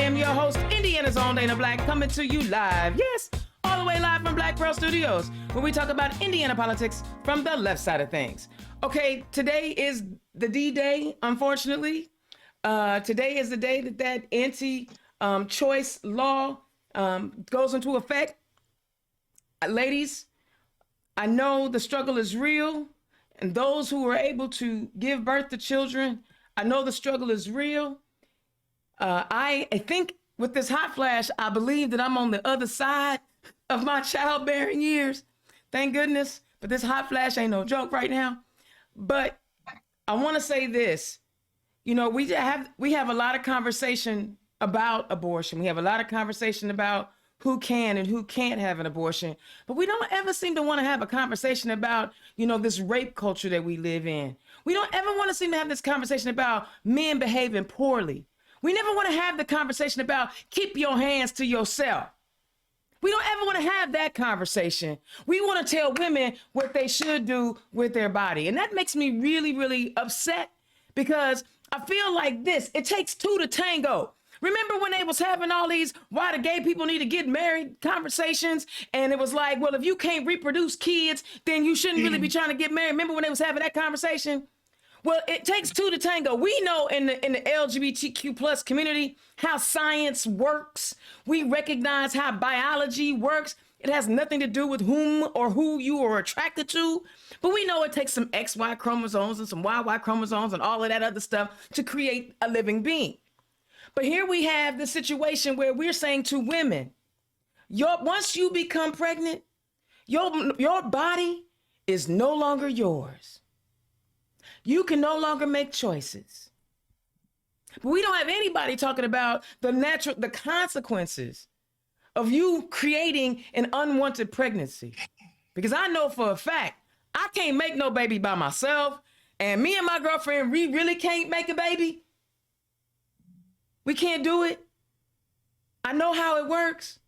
am your host, Indiana's own Dana Black, coming to you live. Yes, all the way live from Black Pearl Studios, where we talk about Indiana politics from the left side of things. Okay, today is the D-Day, unfortunately. Today is the day that anti-choice law goes into effect. Ladies, I know the struggle is real, and those who were able to give birth to children, I know the struggle is real. I think with this hot flash, I believe that I'm on the other side of my childbearing years. Thank goodness, but this hot flash ain't no joke right now. But I want to say this. You know, we have a lot of conversation about abortion. We have a lot of conversation about who can and who can't have an abortion. But we don't ever seem to want to have a conversation about, this rape culture that we live in. We don't ever want to seem to have this conversation about men behaving poorly. We never want to have the conversation about keep your hands to yourself. We don't ever want to have that conversation. We want to tell women what they should do with their body. And that makes me really, really upset because I feel like this. It takes two to tango. Remember when they was having all these why do gay people need to get married conversations? And it was like, well, if you can't reproduce kids, then you shouldn't really be trying to get married. Remember when they was having that conversation? Well, it takes two to tango. We know in the LGBTQ plus community how science works. We recognize how biology works. It has nothing to do with whom or who you are attracted to. But we know it takes some XY chromosomes and some YY chromosomes and all of that other stuff to create a living being. But here we have the situation where we're saying to women, once you become pregnant, your body is no longer yours. You can no longer make choices. But we don't have anybody talking about the consequences of you creating an unwanted pregnancy. Because I know for a fact, I can't make no baby by myself. And me and my girlfriend, we really can't make a baby. We can't do it. I know how it works.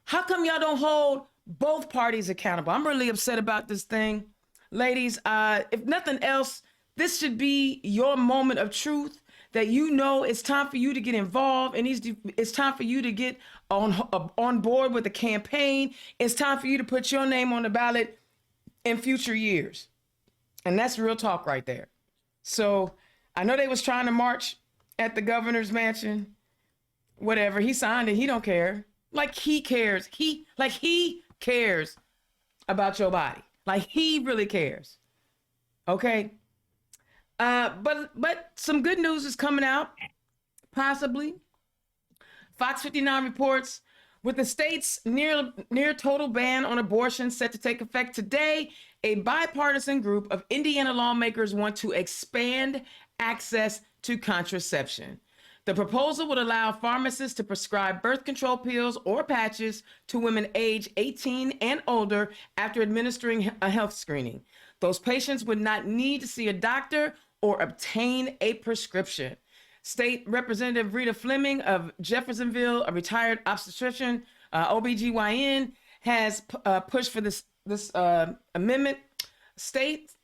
How come y'all don't hold both parties accountable? I'm really upset about this thing. Ladies, if nothing else, this should be your moment of truth that it's time for you to get involved and it's time for you to get on board with the campaign. It's time for you to put your name on the ballot in future years. And that's real talk right there. So I know they was trying to march at the governor's mansion, whatever. He signed it. He don't care. Like he cares. He cares about your body. Like he really cares. Okay. But some good news is coming out, possibly. Fox 59 reports, with the state's near total ban on abortion set to take effect today, a bipartisan group of Indiana lawmakers want to expand access to contraception. The proposal would allow pharmacists to prescribe birth control pills or patches to women age 18 and older after administering a health screening. Those patients would not need to see a doctor or obtain a prescription. State Representative Rita Fleming of Jeffersonville, a retired obstetrician, OBGYN, has pushed for this amendment. States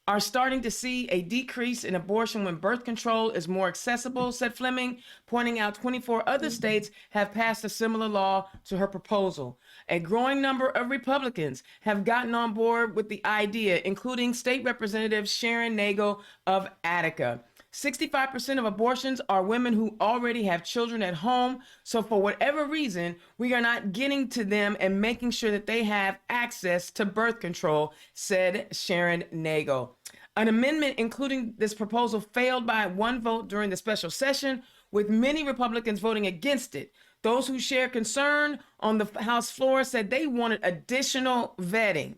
are starting to see a decrease in abortion when birth control is more accessible, said Fleming, pointing out 24 other states have passed a similar law to her proposal. A growing number of Republicans have gotten on board with the idea, including State Representative Sharon Nagel of Attica. 65% of abortions are women who already have children at home. So for whatever reason, we are not getting to them and making sure that they have access to birth control, said Sharon Nagel. An amendment including this proposal failed by one vote during the special session, with many Republicans voting against it. Those who share concern on the House floor said they wanted additional vetting.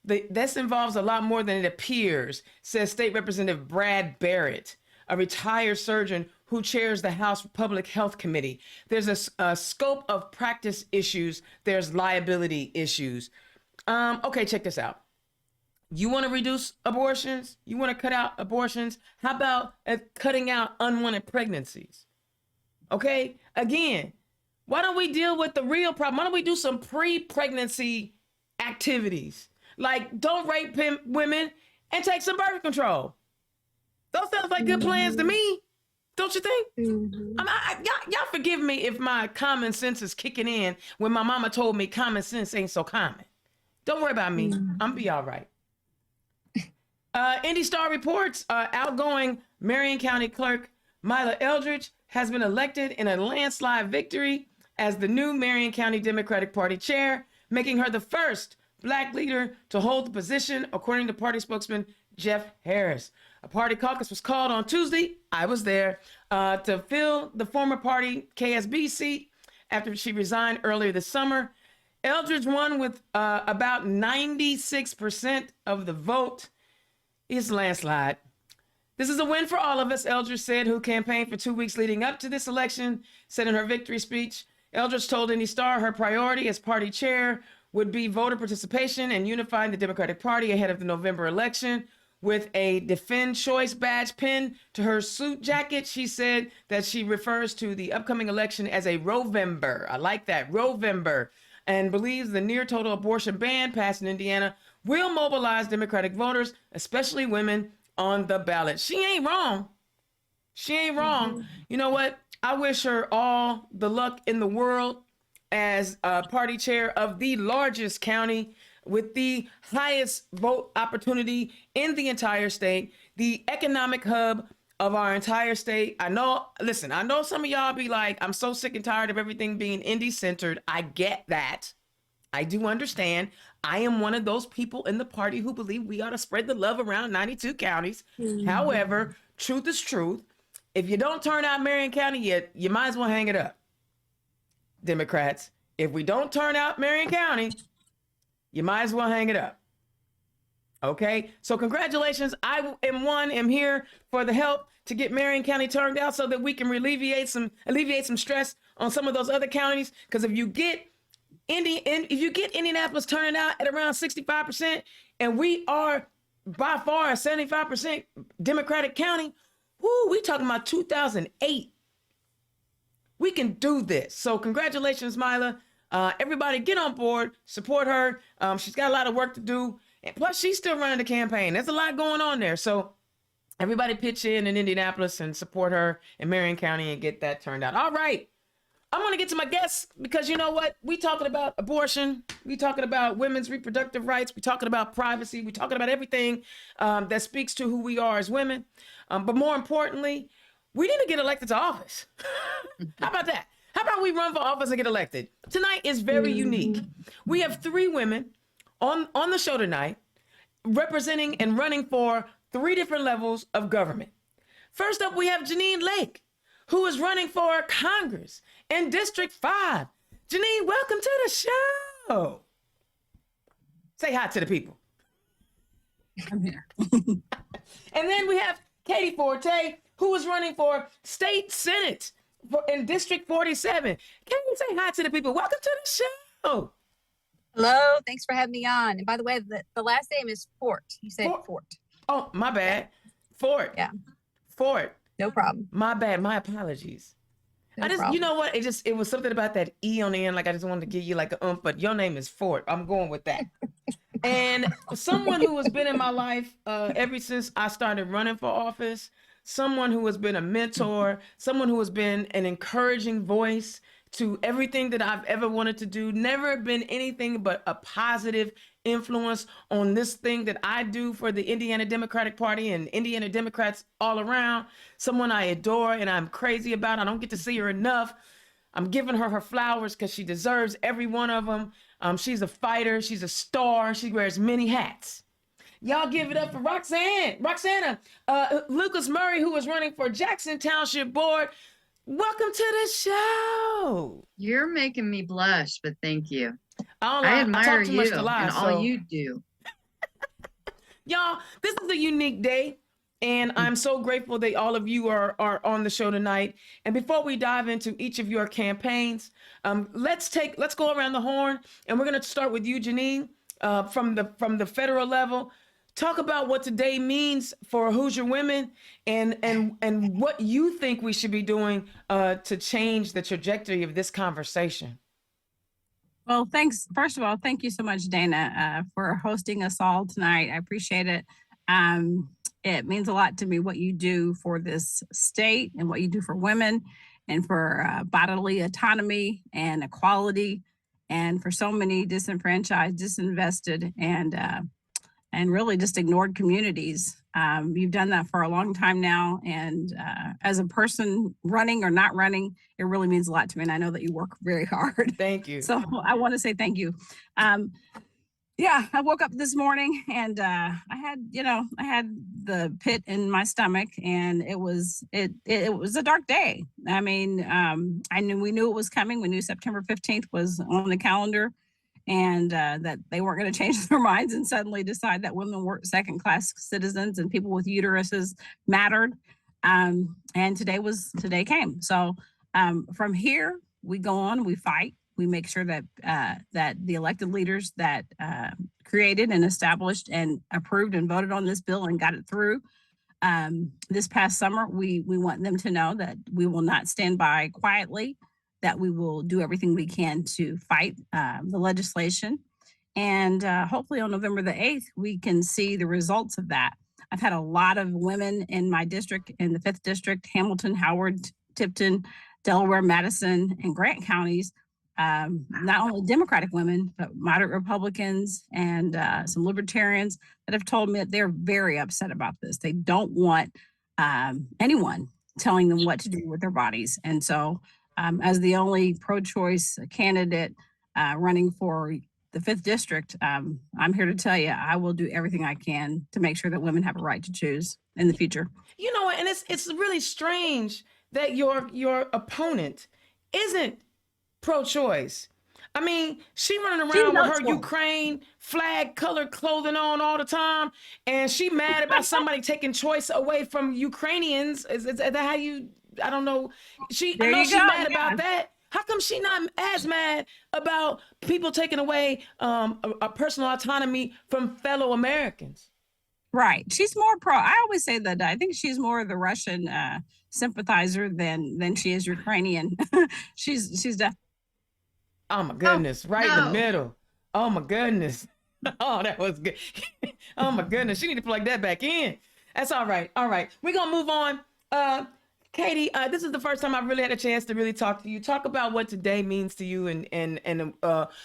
This involves a lot more than it appears, says State Representative Brad Barrett, a retired surgeon who chairs the House Public Health Committee. There's a scope of practice issues. There's liability issues. Okay, check this out. You want to reduce abortions? You want to cut out abortions? How about cutting out unwanted pregnancies? Okay, again, why don't we deal with the real problem? Why don't we do some pre-pregnancy activities? Like, don't rape women and take some birth control. Those sound like good plans to me. Don't you think? Mm-hmm. Y'all forgive me if my common sense is kicking in when my mama told me common sense ain't so common. Don't worry about me. Mm-hmm. I'm be all right. Indy Star reports outgoing Marion County Clerk Mila Eldridge has been elected in a landslide victory as the new Marion County Democratic Party chair, making her the first Black leader to hold the position, according to party spokesman Jeff Harris. A party caucus was called on Tuesday. I was there to fill the former party KSB seat after she resigned earlier this summer. Eldridge won with about 96% of the vote. It's landslide. This is a win for all of us, Eldridge said, who campaigned for 2 weeks leading up to this election, said in her victory speech. Eldridge told Indy Star her priority as party chair would be voter participation and unifying the Democratic Party ahead of the November election. With a Defend Choice badge pinned to her suit jacket, she said that she refers to the upcoming election as a Rovember. I like that, Rovember, and believes the near total abortion ban passed in Indiana will mobilize Democratic voters, especially women, on the ballot. She ain't wrong. She ain't wrong. Mm-hmm. You know what? I wish her all the luck in the world as party chair of the largest county with the highest vote opportunity in the entire state, the economic hub of our entire state. I know some of y'all be like, I'm so sick and tired of everything being Indy-centered. I get that. I do understand. I am one of those people in the party who believe we ought to spread the love around 92 counties. Mm-hmm. However, truth is truth. If you don't turn out Marion County yet, you might as well hang it up. Democrats, if we don't turn out Marion County, you might as well hang it up. Okay, so congratulations. I am here for the help to get Marion County turned out so that we can alleviate some stress on some of those other counties. Because if you get Indianapolis turning out at around 65%, and we are by far a 75% Democratic county, we talking about 2008. We can do this. So congratulations, Mila. Everybody get on board, support her. She's got a lot of work to do. And plus, she's still running the campaign. There's a lot going on there. So everybody pitch in Indianapolis and support her in Marion County and get that turned out. All right. I'm going to get to my guests because you know what? We talking about abortion. We talking about women's reproductive rights. We talking about privacy. We talking about everything that speaks to who we are as women. But more importantly, we need to get elected to office. How about that? How about we run for office and get elected? Tonight is very unique. We have 3 women on the show tonight representing and running for 3 different levels of government. First up, we have Jeannine Lake, who is running for Congress in District 5. Jeannine, welcome to the show. Say hi to the people. I'm here. And then we have Katie Forte, who is running for State Senate in District 47. Can you say hi to the people? Welcome to the show. Hello, thanks for having me on. And by the way, the last name is Fort. You said Fort. Oh, my bad. Fort. Yeah. Fort. No problem. My bad. My apologies. No problem. You know what? It was something about that E on the end. Like I just wanted to give you like a but your name is Fort. I'm going with that. And someone who has been in my life ever since I started running for office, someone who has been a mentor, someone who has been an encouraging voice to everything that I've ever wanted to do, never been anything but a positive influence on this thing that I do for the Indiana Democratic Party and Indiana Democrats all around, someone I adore and I'm crazy about. I don't get to see her enough. I'm giving her flowers because she deserves every one of them. She's a fighter. She's a star. She wears many hats. Y'all give it up for Roxanna, Lucas Murray, who is running for Jackson Township Board. Welcome to the show. You're making me blush, but thank you. I admire you lie, and all you do. Y'all, this is a unique day, and I'm so grateful that all of you are on the show tonight. And before we dive into each of your campaigns, let's go around the horn, and we're going to start with you, Jeannine, from the federal level. Talk about what today means for Hoosier women and what you think we should be doing to change the trajectory of this conversation. Well, thanks. First of all, thank you so much, Dana, for hosting us all tonight. I appreciate it. It means a lot to me what you do for this state and what you do for women and for bodily autonomy and equality and for so many disenfranchised, disinvested, and really just ignored communities. You've done that for a long time now. And as a person running or not running, it really means a lot to me. And I know that you work very hard. Thank you. So I want to say thank you. Yeah, I woke up this morning and I had the pit in my stomach, and it was a dark day. I mean, we knew it was coming. We knew September 15th was on the calendar, and that they weren't going to change their minds and suddenly decide that women weren't second-class citizens and people with uteruses mattered. And today came. So from here, we go on, we fight. We make sure that that the elected leaders that created and established and approved and voted on this bill and got it through this past summer, we want them to know that we will not stand by quietly, that we will do everything we can to fight the legislation. And hopefully on November the 8th, we can see the results of that. I've had a lot of women in my district, in the 5th district, Hamilton, Howard, Tipton, Delaware, Madison, and Grant counties, not only Democratic women, but moderate Republicans and some libertarians that have told me that they're very upset about this. They don't want anyone telling them what to do with their bodies. And so as the only pro-choice candidate running for the 5th district, I'm here to tell you, I will do everything I can to make sure that women have a right to choose in the future. You know, and it's really strange that your opponent isn't pro-choice. I mean, she running around with her Ukraine flag colored clothing on all the time, and she mad about somebody taking choice away from Ukrainians. Is that how you? I don't know. I know she's mad about that. How come she not as mad about people taking away a personal autonomy from fellow Americans? Right. She's more pro. I always say that I think she's more of the Russian sympathizer than she is Ukrainian. she's definitely. Oh my goodness, right in the middle. Oh my goodness. Oh, that was good. Oh my goodness, she need to plug that back in. That's all right. All right, we're gonna move on. Katie, this is the first time I've really had a chance to really talk to you. Talk about what today means to you and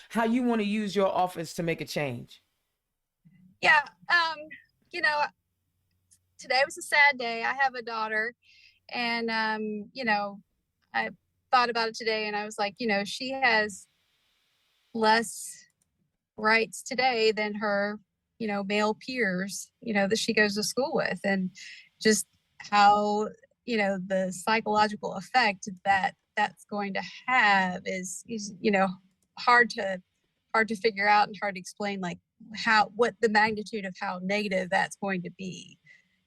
how you want to use your office to make a change. Yeah, you know, today was a sad day. I have a daughter, and you know, I thought about it today, and I was like, you know, she has less rights today than her, you know, male peers, you know, that she goes to school with, and just how, you know, the psychological effect that that's going to have is you know, hard to figure out and hard to explain, like what the magnitude of how negative that's going to be.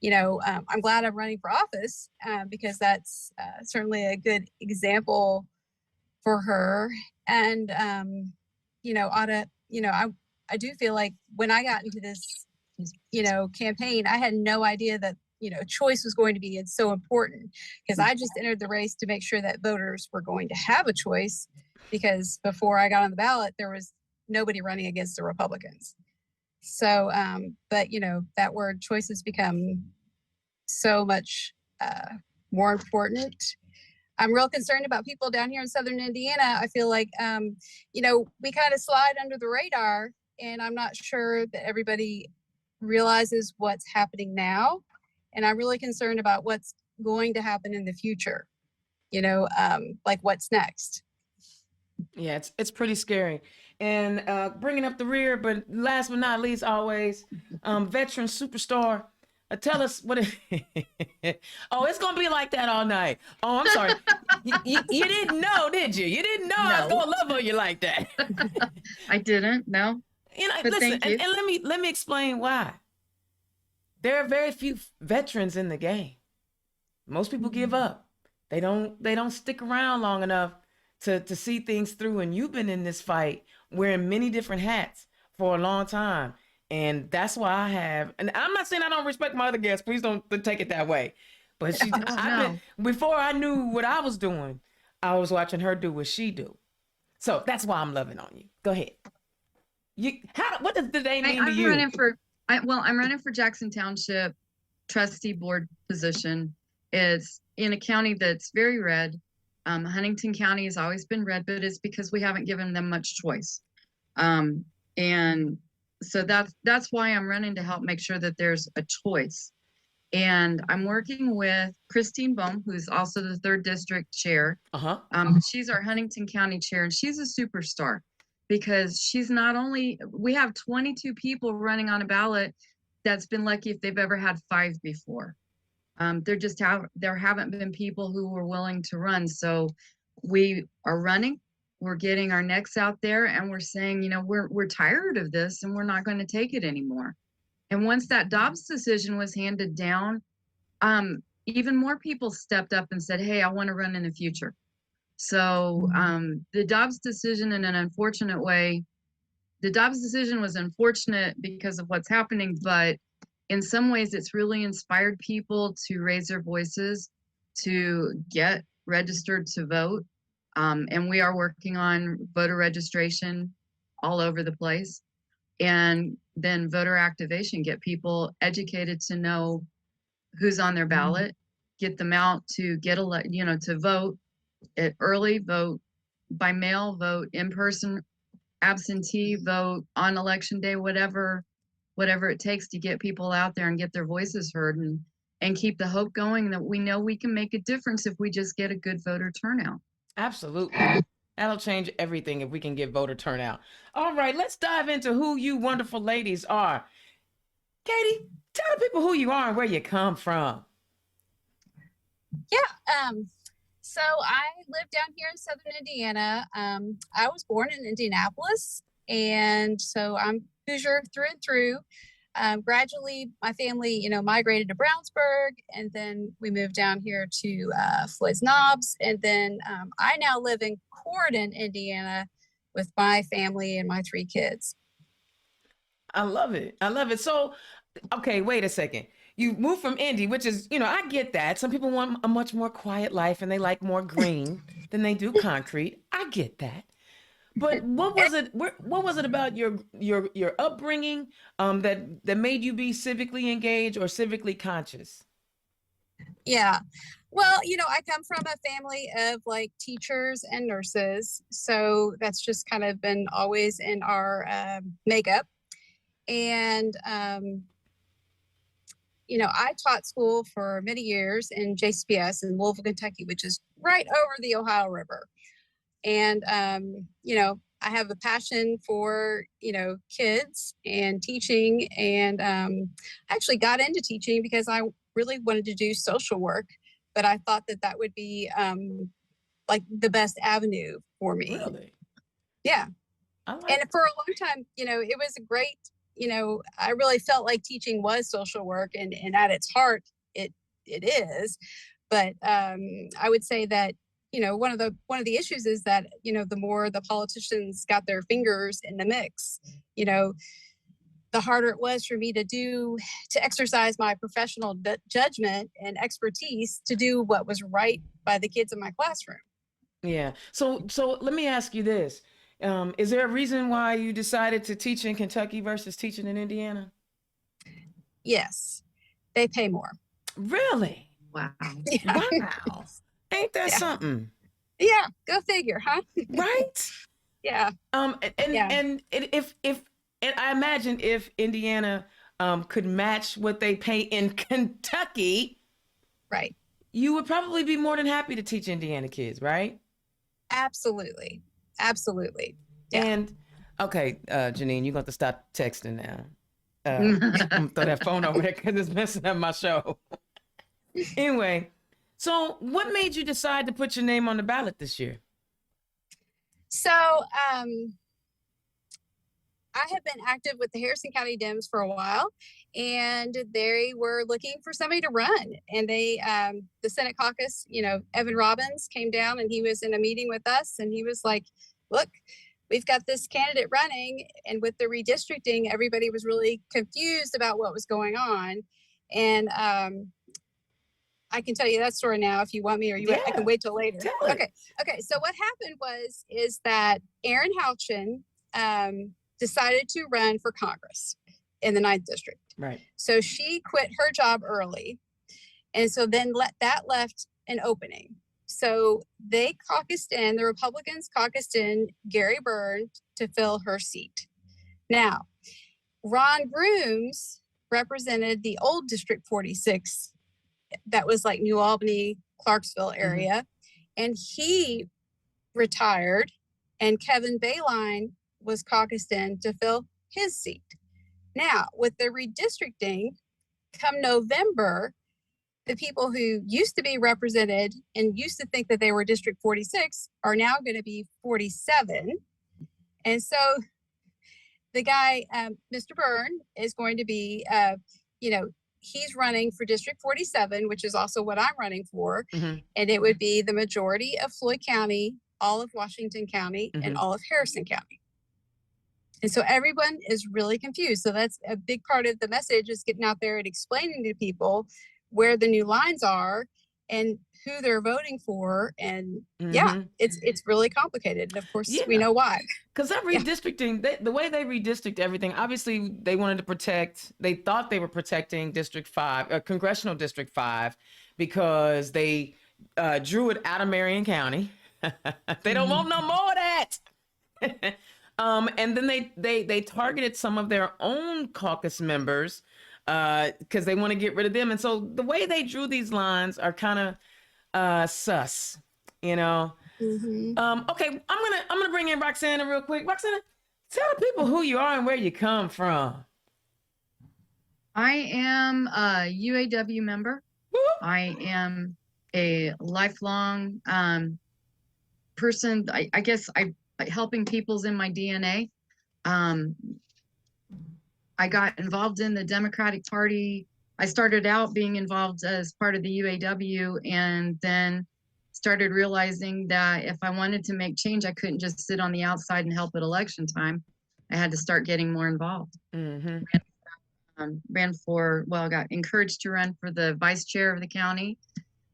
You know, I'm glad I'm running for office because that's certainly a good example for her. And you know, I do feel like when I got into this, you know, campaign, I had no idea that, you know, choice was going to be so important, because I just entered the race to make sure that voters were going to have a choice, because before I got on the ballot, there was nobody running against the Republicans. So, but you know, that word choice has become so much more important. I'm real concerned about people down here in Southern Indiana. I feel like, you know, we kind of slide under the radar, and I'm not sure that everybody realizes what's happening now. And I'm really concerned about what's going to happen in the future, you know, like what's next. Yeah, it's pretty scary. And bringing up the rear, but last but not least, always, veteran superstar. Tell us what oh, it's gonna be like that all night. Oh, I'm sorry. you didn't know, did you? You didn't know I was gonna love on you like that. I didn't, no. You know, But listen, thank you. and let me explain why. There are very few veterans in the game. Most people give up. They don't stick around long enough to see things through. And you've been in this fight wearing many different hats for a long time. And that's why I have, and I'm not saying I don't respect my other guests, please don't take it that way. But before I knew what I was doing, I was watching her do what she do. So that's why I'm loving on you. Go ahead. What does today mean to you? I'm running for Jackson Township trustee board position. It's in a county that's very red. Huntington County has always been red, but it's because we haven't given them much choice. And so that's why I'm running, to help make sure that there's a choice. And I'm working with Christine Bohm, who's also the 3rd district chair. She's our Huntington County chair, and she's a superstar because she's not only, we have 22 people running on a ballot that's been lucky if they've ever had 5 before. There haven't been people who were willing to run. So we are running, we're getting our necks out there, and we're saying, you know, we're tired of this and we're not going to take it anymore. And once that Dobbs decision was handed down, even more people stepped up and said, hey, I want to run in the future. So the Dobbs decision, in an unfortunate way, the Dobbs decision was unfortunate because of what's happening, but in some ways it's really inspired people to raise their voices, to get registered to vote. And we are working on voter registration all over the place. And then voter activation, get people educated to know who's on their ballot, get them out to to vote, early vote, by mail vote, in person, absentee vote, on election day, whatever it takes to get people out there and get their voices heard, and keep the hope going that we know we can make a difference if we just get a good voter turnout. Absolutely. That'll change everything if we can get voter turnout. All right, let's dive into who you wonderful ladies are. Katie, tell the people who you are and where you come from. Yeah. So I live down here in Southern Indiana. I was born in Indianapolis, and so I'm Hoosier through and through. Gradually, my family, migrated to Brownsburg, and then we moved down here to Floyd's Knobs, and then I now live in Corydon, Indiana, with my family and my 3 kids. I love it. I love it. So, okay, wait a second. You moved from Indy, which is, I get that. Some people want a much more quiet life and they like more green than they do concrete. I get that. But what was it? What was it about your upbringing that made you be civically engaged or civically conscious? Yeah. Well, I come from a family of like teachers and nurses. So that's just kind of been always in our makeup. And, I taught school for many years in JCPS in Louisville, Kentucky, which is right over the Ohio River. And, I have a passion for, kids and teaching. And I actually got into teaching because I really wanted to do social work, but I thought that would be like the best avenue for me. Really? Yeah. And for a long time, it was a great, I really felt like teaching was social work, and at its heart, it is. But I would say that, one of the issues is that, the more the politicians got their fingers in the mix, the harder it was for me to exercise my professional judgment and expertise to do what was right by the kids in my classroom. Yeah. So let me ask you this. Is there a reason why you decided to teach in Kentucky versus teaching in Indiana? Yes. They pay more. Really? Wow. Yeah. Wow. Ain't that something? Yeah. Go figure, huh? Right? Yeah. And I imagine if Indiana could match what they pay in Kentucky, right, you would probably be more than happy to teach Indiana kids, right? Absolutely. Yeah. And okay, Jeannine, you're going to stop texting now. I'm gonna throw that phone over there because it's messing up my show. Anyway, so what made you decide to put your name on the ballot this year? So I have been active with the Harrison County Dems for a while, and they were looking for somebody to run. And they, the Senate caucus, Evan Robbins came down, and he was in a meeting with us, and he was like, look, we've got this candidate running, and with the redistricting, everybody was really confused about what was going on. And I can tell you that story now if you want me, or I can wait till later. Okay. So what happened is that Aaron Houchin decided to run for Congress. in the 9th district. Right. So she quit her job early. And so then that left an opening. So they caucused in, the Republicans caucused in Gary Byrne to fill her seat. Now, Ron Brooms represented the old District 46, that was like New Albany, Clarksville area, and he retired, and Kevin Bayline was caucused in to fill his seat. Now, with the redistricting, come November, the people who used to be represented and used to think that they were District 46 are now going to be 47. And so the guy, Mr. Byrne, is going to be, he's running for District 47, which is also what I'm running for. And it would be the majority of Floyd County, all of Washington County, and all of Harrison County. And so everyone is really confused. So that's a big part of the message, is getting out there and explaining to people where the new lines are and who they're voting for. And it's really complicated. And of course, we know why. Because that redistricting, the way they redistrict everything, obviously they wanted to protect, they thought they were protecting District 5, Congressional District 5, because they drew it out of Marion County. They don't want no more of that. And then they targeted some of their own caucus members because they want to get rid of them. And so the way they drew these lines are kind of sus, you know. Okay, I'm gonna bring in Roxanna real quick. Roxanna, tell the people who you are and where you come from. I am a UAW member. I am a lifelong person. I guess helping people's in my DNA. I got involved in the Democratic Party. I started out being involved as part of the UAW, and then started realizing that if I wanted to make change, I couldn't just sit on the outside and help at election time. I had to start getting more involved. Ran for, well, got encouraged to run for the vice chair of the county,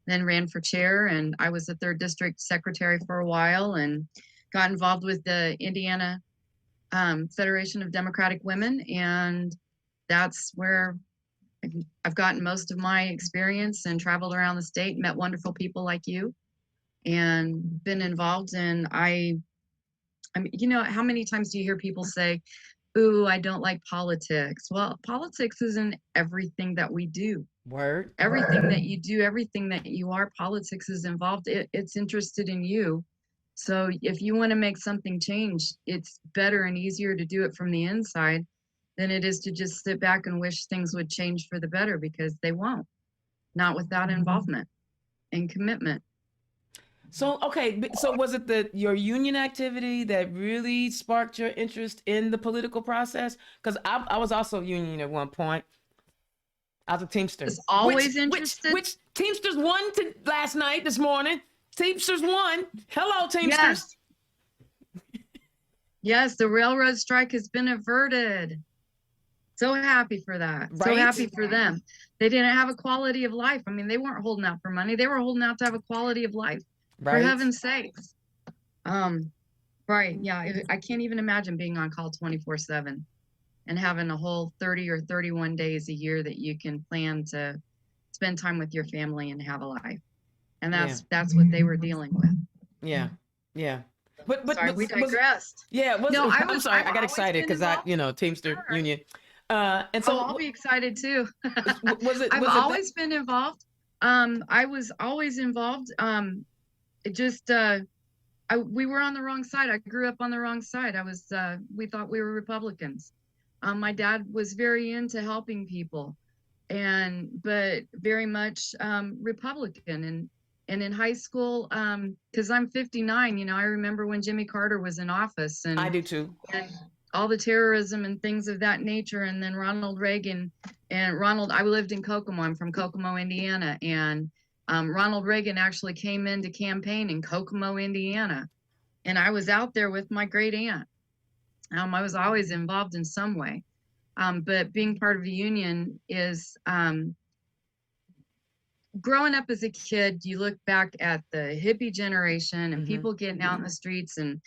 then ran for chair, and I was the 3rd district secretary for a while, and got involved with the Indiana Federation of Democratic Women, and that's where I've gotten most of my experience, and traveled around the state, met wonderful people like you, and been involved in, I mean, you know, how many times do you hear people say, ooh, I don't like politics? Well, politics isn't everything that we do. Word. Everything that you do, everything that you are, politics is involved. It's interested in you. So if you want to make something change, it's better and easier to do it from the inside than it is to just sit back and wish things would change for the better, because they won't, not without involvement and commitment. So, okay, so was it your union activity that really sparked your interest in the political process? Because I was also union at one point. I was a Teamster. Was always interested. Which Teamsters won last night, this morning. Teamsters won. Hello, Teamsters. Yes, the railroad strike has been averted. So happy for that. Right? So happy for them. They didn't have a quality of life. I mean, they weren't holding out for money. They were holding out to have a quality of life. Right. For heaven's sakes. Right. Yeah. I can't even imagine being on call 24/7 and having a whole 30 or 31 days a year that you can plan to spend time with your family and have a life. And that's what they were dealing with. Yeah. Yeah. But sorry, we digressed. I'm sorry. I got excited because Teamster Union. And so I'll be excited too. I've always been involved. I was always involved. We were on the wrong side. I grew up on the wrong side. We thought we were Republicans. My dad was very into helping people, but very much Republican. And in high school, because I'm 59, you know, I remember when Jimmy Carter was in office, and I do too. And all the terrorism and things of that nature. And then Ronald Reagan I lived in Kokomo. I'm from Kokomo, Indiana, and Ronald Reagan actually came in to campaign in Kokomo, Indiana. And I was out there with my great aunt. I was always involved in some way. But being part of a union is, growing up as a kid, you look back at the hippie generation and people getting out in the streets and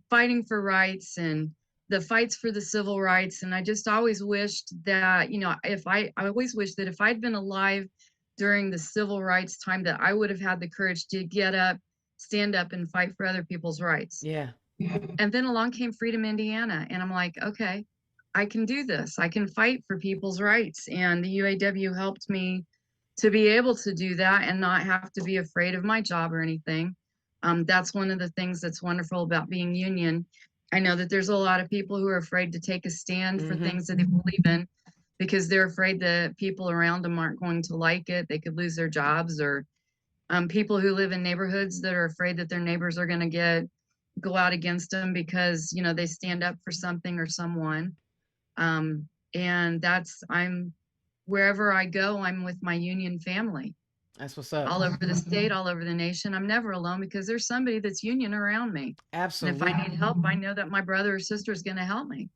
fighting for rights. And the fights for the civil rights. And I just always wished that, I always wish that if I'd been alive during the civil rights time, that I would have had the courage to get up, stand up, and fight for other people's rights. Yeah. And then along came Freedom Indiana. And I'm like, okay, I can do this. I can fight for people's rights. And the UAW helped me to be able to do that and not have to be afraid of my job or anything. That's one of the things that's wonderful about being union. I know that there's a lot of people who are afraid to take a stand for things that they believe in because they're afraid that people around them aren't going to like it. They could lose their jobs, or people who live in neighborhoods that are afraid that their neighbors are going to go out against them because, they stand up for something or someone. And I'm wherever I go, I'm with my union family. That's what's up. All over the state, all over the nation. I'm never alone because there's somebody that's union around me. Absolutely. And if I need help, I know that my brother or sister is going to help me.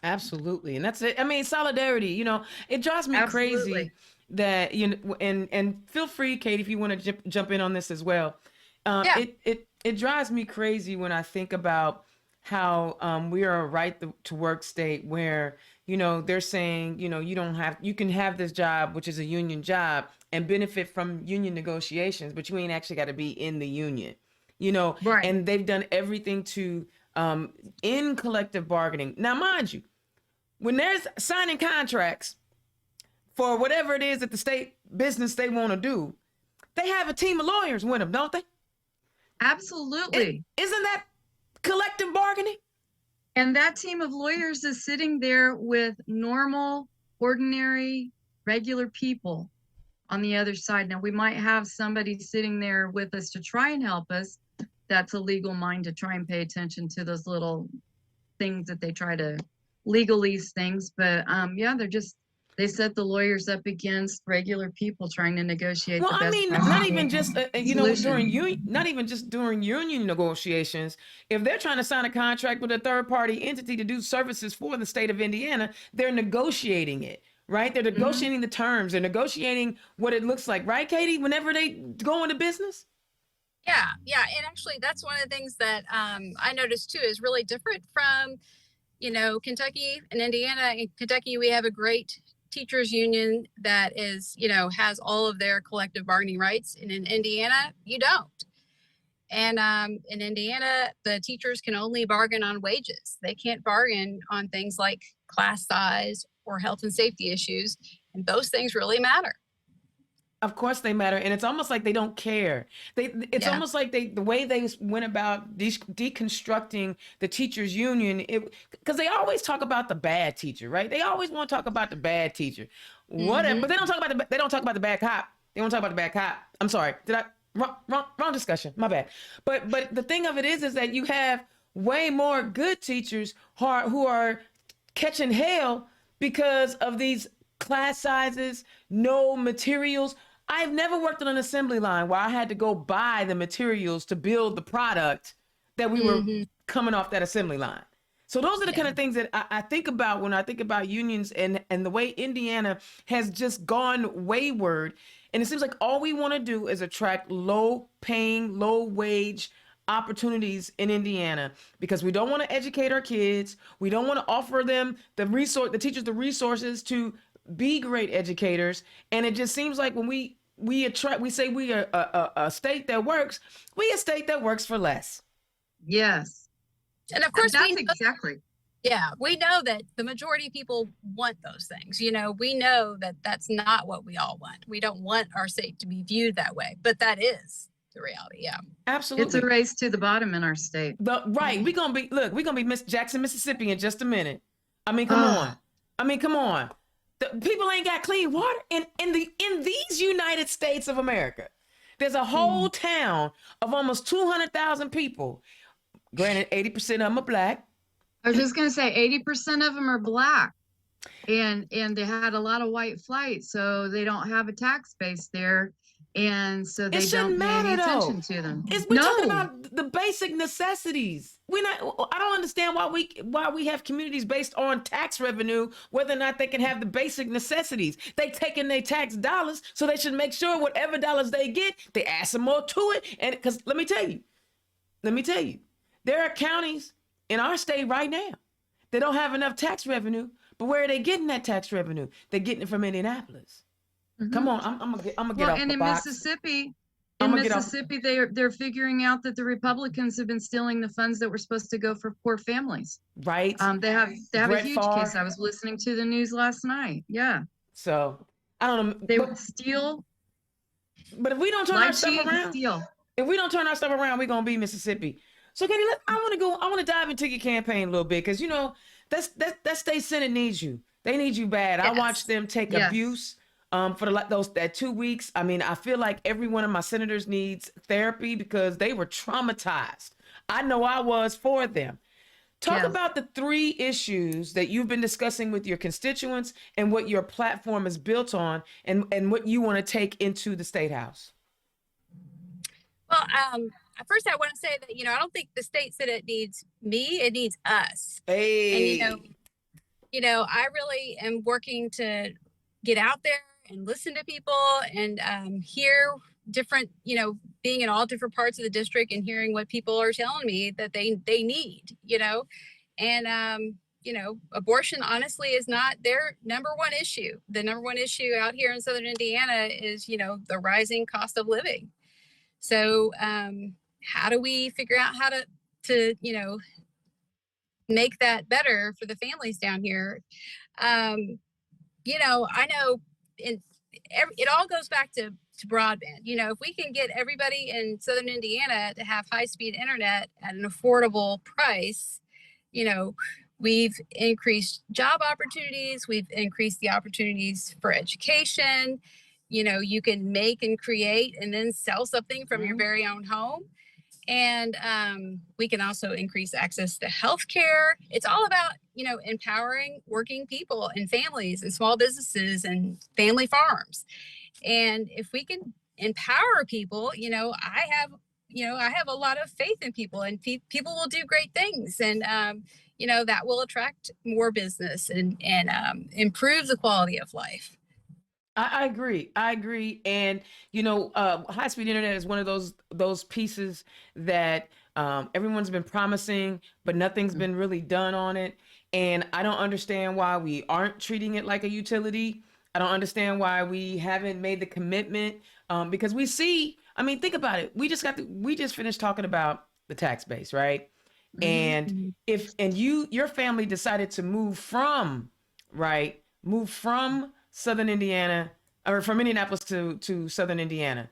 Absolutely. And that's it. I mean, solidarity, it drives me Absolutely. crazy that, and feel free, Katie, if you want to jump in on this as well. Yeah. It drives me crazy when I think about how we are a right to work state where, they're saying, you can have this job, which is a union job, and benefit from union negotiations, but you ain't actually got to be in the union, Right. and they've done everything to end collective bargaining. Now, mind you, when there's signing contracts for whatever it is that the state business they want to do, they have a team of lawyers with them, don't they? Absolutely. Isn't that collective bargaining? And that team of lawyers is sitting there with normal, ordinary, regular people on the other side. Now, we might have somebody sitting there with us to try and help us. That's a legal mind to try and pay attention to those little things that they try to legalese things. But they set the lawyers up against regular people trying to negotiate. Well, the best I mean, possible not even just solution. not even just during union negotiations. If they're trying to sign a contract with a third party entity to do services for the state of Indiana, they're negotiating it, right? They're negotiating the terms. They're negotiating what it looks like, right, Katie? Whenever they go into business. Yeah. And actually, that's one of the things that I noticed too is really different from, Kentucky and Indiana. In Kentucky, we have a great teachers union that is, has all of their collective bargaining rights. And in Indiana, you don't. And in Indiana, the teachers can only bargain on wages. They can't bargain on things like class size or health and safety issues. And those things really matter. Of course they matter, and it's almost like they don't care. It's almost like the way they went about deconstructing the teachers union, because they always talk about the bad teacher, right? They always want to talk about the bad teacher, whatever. But they don't talk about the bad cop. They don't talk about the bad cop. I'm sorry, wrong discussion? My bad. But the thing of it is that you have way more good teachers who are catching hell because of these class sizes, no materials. I've never worked on an assembly line where I had to go buy the materials to build the product that we were coming off that assembly line. So those are the kind of things that I think about when I think about unions and the way Indiana has just gone wayward. And it seems like all we want to do is attract low-paying, low-wage opportunities in Indiana because we don't want to educate our kids. We don't want to offer them the teachers the resources to be great educators. And it just seems like when we say we are a state that works, we a state that works for less. Yes. And of course, that's exactly. Yeah, we know that the majority of people want those things. We know that that's not what we all want. We don't want our state to be viewed that way, but that is the reality. Yeah, absolutely. It's a race to the bottom in our state. Right. We're gonna be Miss Jackson, Mississippi in just a minute. I mean, come on. The people ain't got clean water in these United States of America. There's a whole town of almost 200,000 people. Granted, 80% of them are black. I was just gonna say 80% of them are black, and they had a lot of white flight, so they don't have a tax base there, and so they don't pay any attention to them. We're talking about the basic necessities. I don't understand why we have communities based on tax revenue, whether or not they can have the basic necessities. They take in their tax dollars, so they should make sure whatever dollars they get, they add some more to it. And because let me tell you, there are counties in our state right now They don't have enough tax revenue. But where are they getting that tax revenue? They're getting it from Indianapolis. Come on, I'm gonna get Well, off and the in box. Mississippi, I'm gonna get off. they're figuring out that the Republicans have been stealing the funds that were supposed to go for poor families. Right. They have a Brett huge Favre. case. I was listening to the news last night. Yeah, So I don't know. they would steal, But if we don't turn lie, our stuff cheat, and around, steal. if we don't turn our stuff around, we're gonna be Mississippi. So Katie, I want to dive into your campaign a little bit because that state senate needs you. They need you bad. I watched them take Yes. abuse for that 2 weeks. I mean, I feel like every one of my senators needs therapy because they were traumatized. I know I was for them. Talk Yes. about the 3 issues that you've been discussing with your constituents and what your platform is built on and what you want to take into the State House. Well, first I want to say that, I don't think the state senate needs me, it needs us. Hey. And, I really am working to get out there and listen to people and hear different, being in all different parts of the district and hearing what people are telling me that they need, and, abortion honestly is not their number one issue. The number one issue out here in Southern Indiana is, the rising cost of living. So how do we figure out how to make that better for the families down here? I know it all goes back to broadband. If we can get everybody in Southern Indiana to have high-speed internet at an affordable price, we've increased job opportunities, we've increased the opportunities for education. You can make and create and then sell something from your very own home. And we can also increase access to healthcare. It's all about, empowering working people and families and small businesses and family farms. And if we can empower people, I have a lot of faith in people, and people will do great things. And, that will attract more business and improve the quality of life. I agree. And high-speed internet is one of those pieces that everyone's been promising, but nothing's been really done on it. And I don't understand why we aren't treating it like a utility. I don't understand why we haven't made the commitment because we see. I mean, think about it. We just finished talking about the tax base, right? And if your family decided to move from Southern Indiana, or from Indianapolis to Southern Indiana.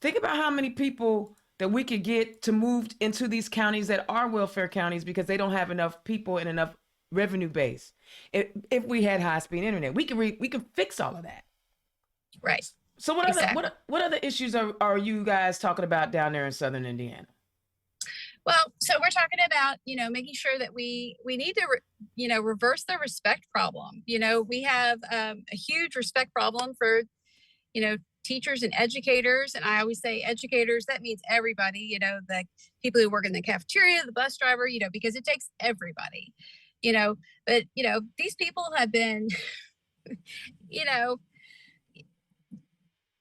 Think about how many people that we could get to move into these counties that are welfare counties because they don't have enough people and enough revenue base. If we had high-speed internet, we can fix all of that. Right. So what other issues are you guys talking about down there in Southern Indiana? Well, so we're talking about, making sure that we need to, reverse the respect problem. We have a huge respect problem for, teachers and educators. And I always say educators, that means everybody, the people who work in the cafeteria, the bus driver, because it takes everybody, but, these people have been,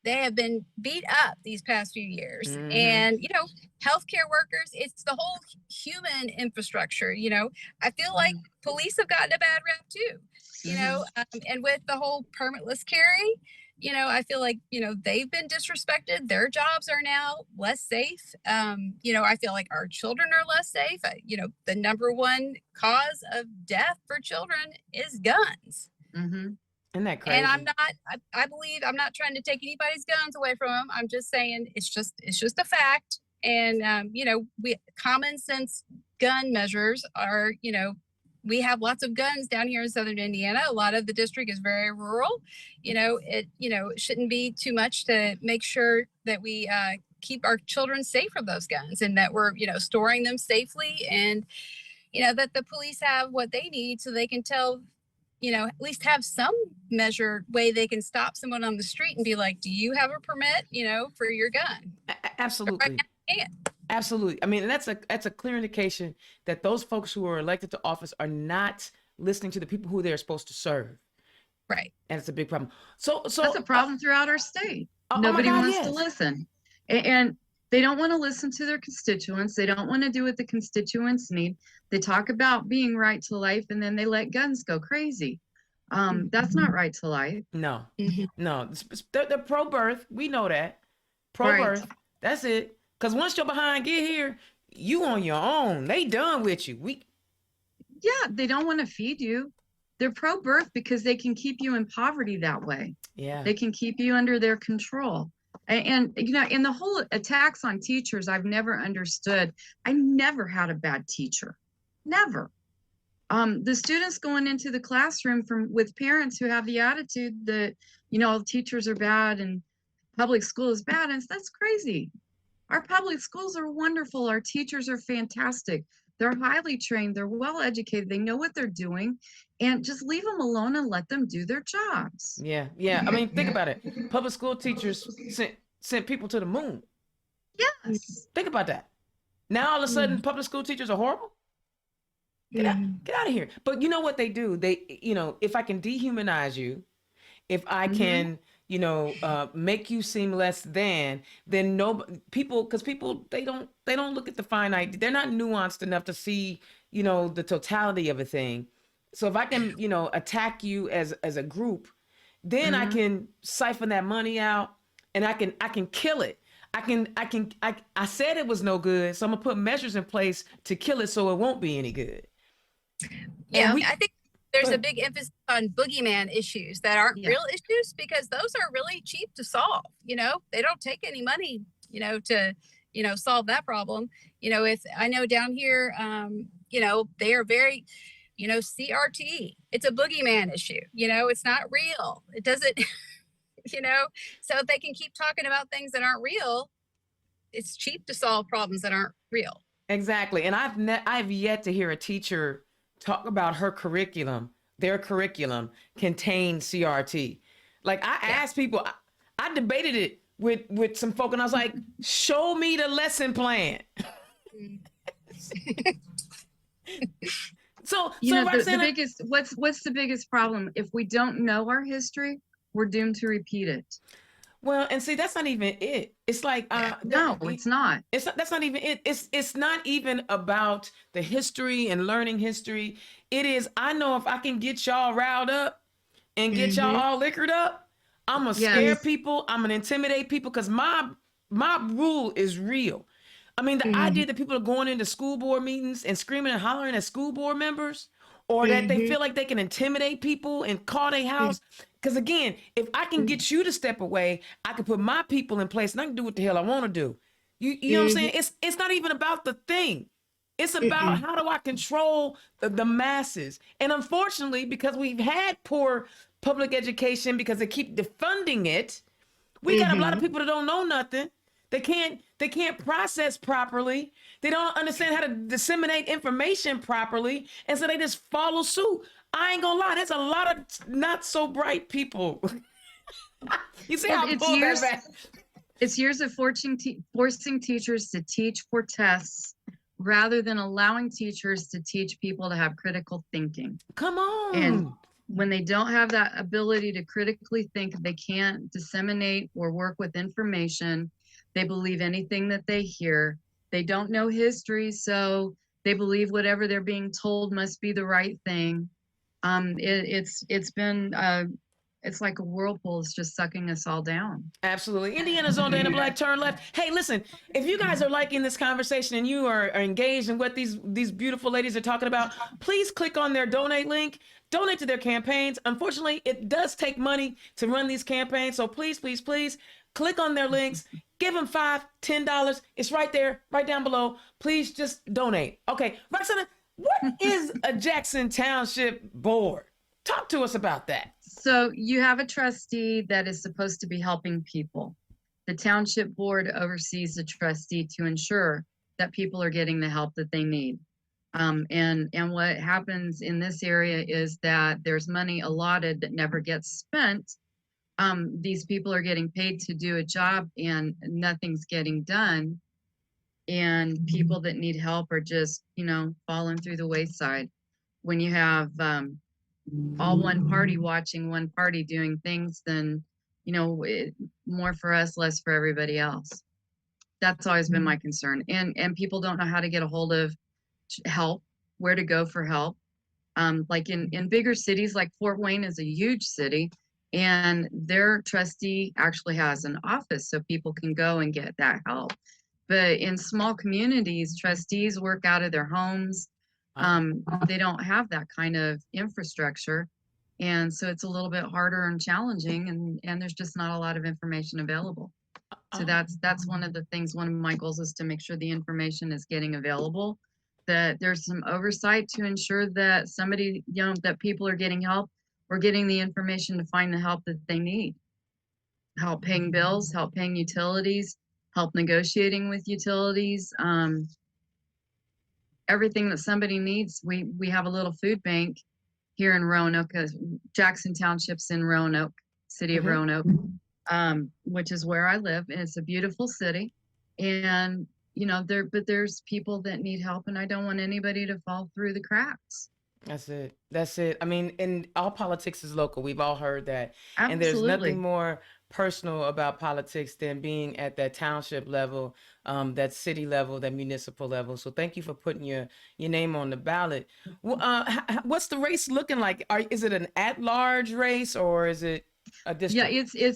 they have been beat up these past few years. And, healthcare workers, it's the whole human infrastructure. I feel like police have gotten a bad rap too, and with the whole permitless carry, I feel like, they've been disrespected. Their jobs are now less safe. I feel like our children are less safe. The number one cause of death for children is guns. Isn't that crazy? And I believe I'm not trying to take anybody's guns away from them. I'm just saying it's just a fact. And, common sense gun measures are, we have lots of guns down here in Southern Indiana. A lot of the district is very rural. It shouldn't be too much to make sure that we keep our children safe from those guns and that we're, storing them safely and, that the police have what they need so they can tell, at least have some measured way they can stop someone on the street and be like, do you have a permit, for your gun? Absolutely. Absolutely. I mean, and that's a clear indication that those folks who are elected to office are not listening to the people who they're supposed to serve. Right. And it's a big problem. So that's a problem throughout our state. Oh Nobody my God, wants yes. to listen. And They don't want to listen to their constituents. They don't want to do what the constituents need. They talk about being right to life, and then they let guns go crazy. That's not right to life. No, Mhm. no. They're pro-birth. We know that. Pro-birth. Right. That's it. Because once you're behind get here, you on your own. They done with you. Yeah, they don't want to feed you. They're pro-birth because they can keep you in poverty that way. Yeah. They can keep you under their control. And you know, in the whole attacks on teachers, I've never understood. I never had a bad teacher. Never. The students going into the classroom with parents who have the attitude that, you know, teachers are bad and public school is bad, and that's crazy. Our public schools are wonderful. Our teachers are fantastic. They're highly trained. They're well educated. They know what they're doing, and just leave them alone and let them do their jobs. Yeah. Yeah. I mean, think about it. Public school teachers sent people to the moon. Yes. Think about that. Now all of a sudden, public school teachers are horrible. Get out of here. But you know what they do? They, you know, if I can dehumanize you, if I can, you know, make you seem less than, then because people they don't look at the finite. They're not nuanced enough to see, you know, the totality of a thing. So if I can, you know, attack you as a group, then I can siphon that money out, and I can kill it. I said it was no good, so I'm gonna put measures in place to kill it so it won't be any good. Yeah, And I think there's Go a ahead. big emphasis on boogeyman issues that aren't Yeah. real issues, because those are really cheap to solve. You know, they don't take any money, you know, to, you know, solve that problem. You know, if I know down here, you know, they are very, you know, CRT, it's a boogeyman issue. You know, it's not real. It doesn't, you know, so if they can keep talking about things that aren't real, it's cheap to solve problems that aren't real. Exactly. And I've yet to hear a teacher talk about their curriculum contained CRT. Like I asked people, I debated it with some folk, and I was like, show me the lesson plan. So You know, the Roxanna, biggest, what's the biggest problem? If we don't know our history, we're doomed to repeat it. well, and see, that's not even it. It's like, No, it's not. that's not even it. It's not even about the history and learning history. It is, I know if I can get y'all riled up and get y'all all liquored up, I'm gonna scare Yes. people. I'm gonna intimidate people, because my rule is real. I mean, the idea that people are going into school board meetings and screaming and hollering at school board members, or that they feel like they can intimidate people and call their house. Because again, if I can get you to step away, I can put my people in place, and I can do what the hell I want to do. You know what I'm saying? It's not even about the thing. It's about how do I control the masses. And unfortunately, because we've had poor public education, because they keep defunding it, we got a lot of people that don't know nothing. They can't process properly. They don't understand how to disseminate information properly. And so they just follow suit. I ain't gonna lie, there's a lot of not so bright people. You see how I It's pulled that years, back? it's years of forcing teachers to teach for tests rather than allowing teachers to teach people to have critical thinking. Come on. And when they don't have that ability to critically think, they can't disseminate or work with information. They believe anything that they hear. They don't know history, so they believe whatever they're being told must be the right thing. It's been it's like a whirlpool. It's just sucking us all down. Absolutely. Indiana's on Dana Black, turn left. Hey, listen, if you guys are liking this conversation and you are engaged in what these beautiful ladies are talking about, please click on their donate link. Donate to their campaigns. Unfortunately, it does take money to run these campaigns. So please, please, please click on their links. Give them $5, $10. It's right there, right down below. Please just donate. Okay, Roxanna, what is a Jackson Township board? Talk to us about that. So you have a trustee that is supposed to be helping people. The township board oversees the trustee to ensure that people are getting the help that they need. And what happens in this area is that there's money allotted that never gets spent. These people are getting paid to do a job and nothing's getting done. And people that need help are just, you know, falling through the wayside. When you have all one party watching one party doing things, then, you know, more for us, less for everybody else. That's always been my concern. And people don't know how to get a hold of help, where to go for help. Like in bigger cities, like Fort Wayne is a huge city, and their trustee actually has an office so people can go and get that help. But in small communities, trustees work out of their homes. They don't have that kind of infrastructure. And so it's a little bit harder and challenging, and there's just not a lot of information available. So that's one of the things, one of my goals is to make sure the information is getting available, that there's some oversight to ensure that somebody, that people are getting help or getting the information to find the help that they need. Help paying bills, help paying utilities, help negotiating with utilities, everything that somebody needs. We have a little food bank here in Roanoke, Jackson Township's in Roanoke, city of Roanoke, which is where I live, and it's a beautiful city. And but there's people that need help, and I don't want anybody to fall through the cracks. That's it. That's it. I mean, and all politics is local. We've all heard that. Absolutely. And there's nothing more personal about politics than being at that township level, that city level, that municipal level. So thank you for putting your name on the ballot. What's the race looking like? Is it an at-large race, or is it a district? Yeah,